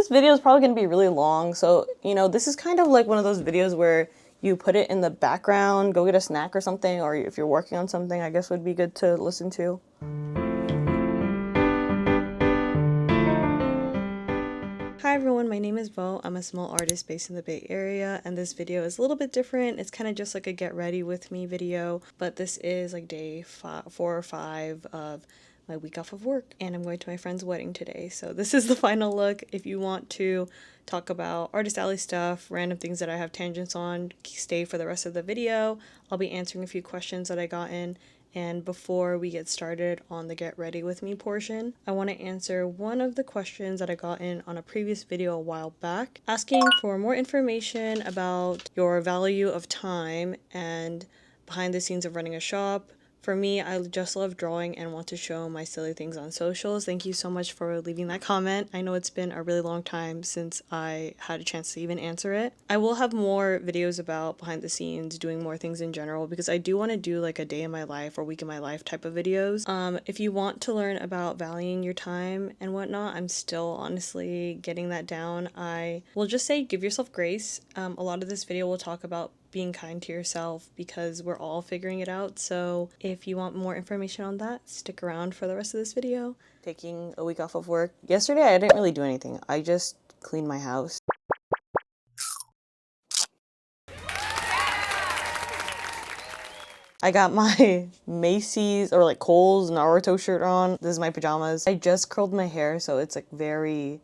this video is probably going to be really long, so, you know, this is kind of like one of those videos where you put it in the background, go get a snack or something, or if you're working on something, I guess would be good to listen to. Hi everyone, my name is Vo. I'm a small artist based in the Bay Area, and this video is a little bit different. It's kind of just like a get ready with me video, but this is like day 4 or 5 of my week off of work, and I'm going to my friend's wedding today. So this is the final look. If you want to talk about Artist Alley stuff, random things that I have tangents on, stay for the rest of the video. I'll be answering a few questions that I got in. And before we get started on the get ready with me portion, I want to answer one of the questions that I got in on a previous video a while back, asking for more information about your value of time and behind the scenes of running a shop. For me, I just love drawing and want to show my silly things on socials. Thank you so much for leaving that comment. I know it's been a really long time since I had a chance to even answer it. I will have more videos about behind the scenes, doing more things in general, because I do want to do like a day in my life or week in my life type of videos. If you want to learn about valuing your time and whatnot, I'm still honestly getting that down. I will just say give yourself grace. A lot of this video will talk about being kind to yourself because we're all figuring it out. So if you want more information on that, stick around for the rest of this video. Taking a week off of work. Yesterday I didn't really do anything. I just cleaned my house. I got my Macy's or like Kohl's Naruto shirt on. This is my pajamas. I just curled my hair, so it's like very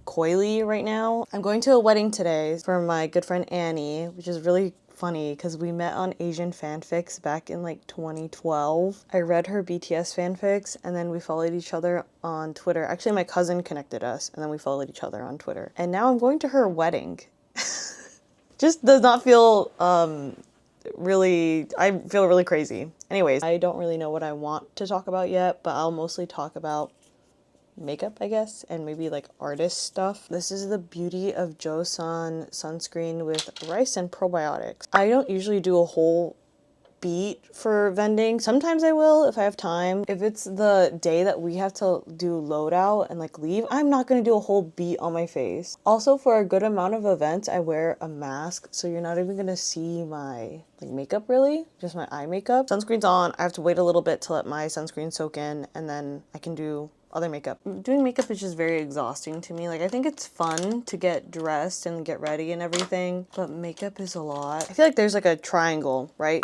coily right now. I'm going to a wedding today for my good friend Annie, which is really funny because we met on Asian fanfics back in like 2012. I read her BTS fanfics and then we followed each other on Twitter. Actually, my cousin connected us and then we followed each other on Twitter. And now I'm going to her wedding. Just does not feel I feel really crazy. Anyways, I don't really know what I want to talk about yet, but I'll mostly talk about makeup, I guess, and maybe like artist stuff. This is the Beauty of Joseon sunscreen with rice and probiotics. I don't usually do a whole beat for vending. Sometimes I will if I have time. If it's the day that we have to do loadout and like leave, I'm not gonna do a whole beat on my face. Also, for a good amount of events, I wear a mask, so you're not even gonna see my like makeup really, just my eye makeup. Sunscreen's on. I have to wait a little bit to let my sunscreen soak in, and then I can do other makeup. Doing makeup is just very exhausting to me. Like, I think it's fun to get dressed and get ready and everything, but makeup is a lot. I feel like there's like a triangle, right?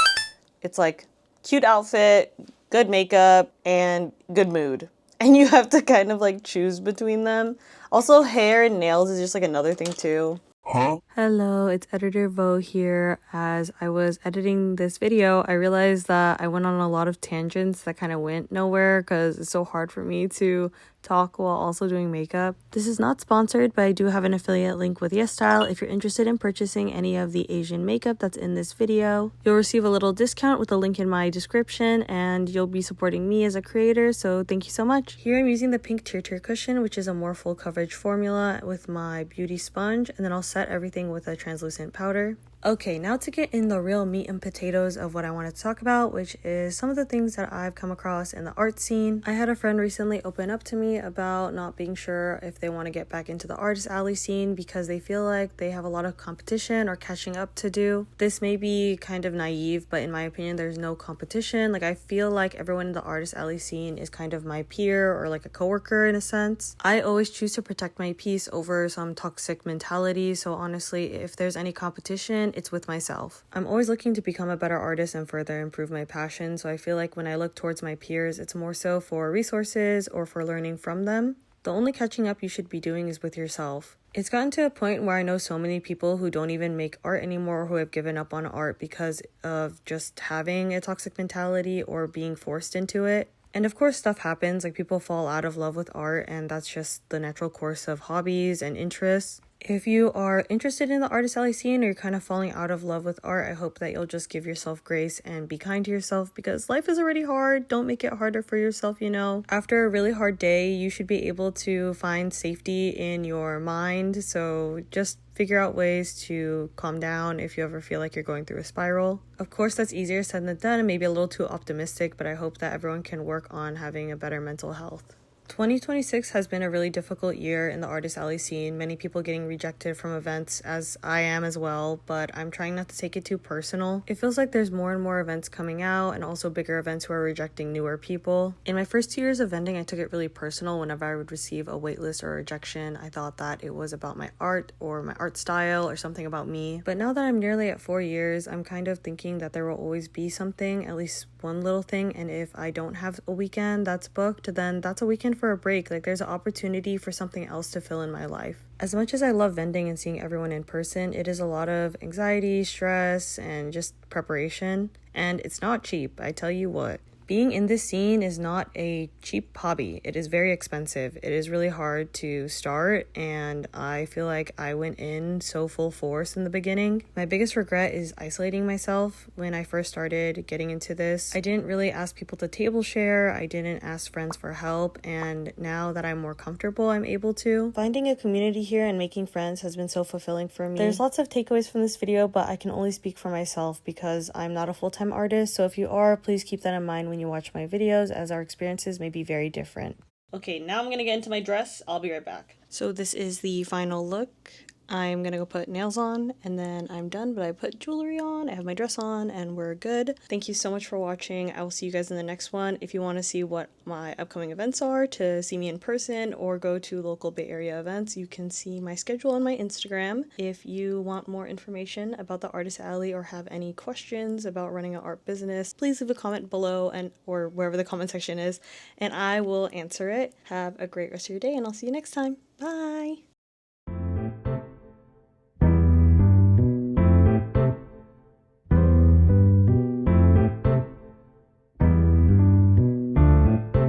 It's like cute outfit, good makeup, and good mood. And you have to kind of like choose between them. Also, hair and nails is just like another thing too. Huh? Hello, it's Editor Vo here. As I was editing this video, I realized that I went on a lot of tangents that kind of went nowhere because it's so hard for me to talk while also doing makeup. This is not sponsored, but I do have an affiliate link with YesStyle if you're interested in purchasing any of the Asian makeup that's in this video. You'll receive a little discount with a link in my description, and you'll be supporting me as a creator, so thank you so much. Here I'm using the pink Tear cushion, which is a more full coverage formula, with my beauty sponge, and then I'll set everything with a translucent powder. Okay, now to get in the real meat and potatoes of what I wanted to talk about, which is some of the things that I've come across in the art scene. I had a friend recently open up to me about not being sure if they want to get back into the Artist Alley scene because they feel like they have a lot of competition or catching up to do. This may be kind of naive, but in my opinion, there's no competition. Like, I feel like everyone in the Artist Alley scene is kind of my peer or like a coworker in a sense. I always choose to protect my peace over some toxic mentality, so honestly, if there's any competition, it's with myself. I'm always looking to become a better artist and further improve my passion, so I feel like when I look towards my peers, it's more so for resources or for learning from them. The only catching up you should be doing is with yourself. It's gotten to a point where I know so many people who don't even make art anymore, who have given up on art because of just having a toxic mentality or being forced into it. And of course, stuff happens, like people fall out of love with art, and that's just the natural course of hobbies and interests. If you are interested in the Artist Alley scene or you're kind of falling out of love with art, I hope that you'll just give yourself grace and be kind to yourself because life is already hard. Don't make it harder for yourself, you know. After a really hard day, you should be able to find safety in your mind. So just figure out ways to calm down if you ever feel like you're going through a spiral. Of course, that's easier said than done and maybe a little too optimistic, but I hope that everyone can work on having a better mental health. 2026 has been a really difficult year in the artist alley scene. Many people getting rejected from events, as I am as well, but I'm trying not to take it too personal. It feels like there's more and more events coming out, and also bigger events who are rejecting newer people. In my first 2 years of vending, I took it really personal. Whenever I would receive a waitlist or a rejection, I thought that it was about my art or my art style or something about me. But now that I'm nearly at 4 years, I'm kind of thinking that there will always be something, at least one little thing, and if I don't have a weekend that's booked, then that's a weekend for a break. Like, there's an opportunity for something else to fill in my life. As much as I love vending and seeing everyone in person, it is a lot of anxiety, stress, and just preparation, and it's not cheap, I tell you what. Being in this scene is not a cheap hobby. It is very expensive. It is really hard to start, and I feel like I went in so full force in the beginning. My biggest regret is isolating myself when I first started getting into this. I didn't really ask people to table share. I didn't ask friends for help, and now that I'm more comfortable, I'm able to. Finding a community here and making friends has been so fulfilling for me. There's lots of takeaways from this video, but I can only speak for myself because I'm not a full-time artist, so if you are, please keep that in mind when you watch my videos, as our experiences may be very different. Okay, now I'm gonna get into my dress. I'll be right back. So this is the final look. I'm gonna go put nails on and then I'm done, but I put jewelry on, I have my dress on, and we're good. Thank you so much for watching. I will see you guys in the next one. If you want to see what my upcoming events are, to see me in person or go to local Bay Area events, you can see my schedule on my Instagram. If you want more information about the Artist Alley or have any questions about running an art business, please leave a comment below and or wherever the comment section is, and I will answer it. Have a great rest of your day, and I'll see you next time. Bye!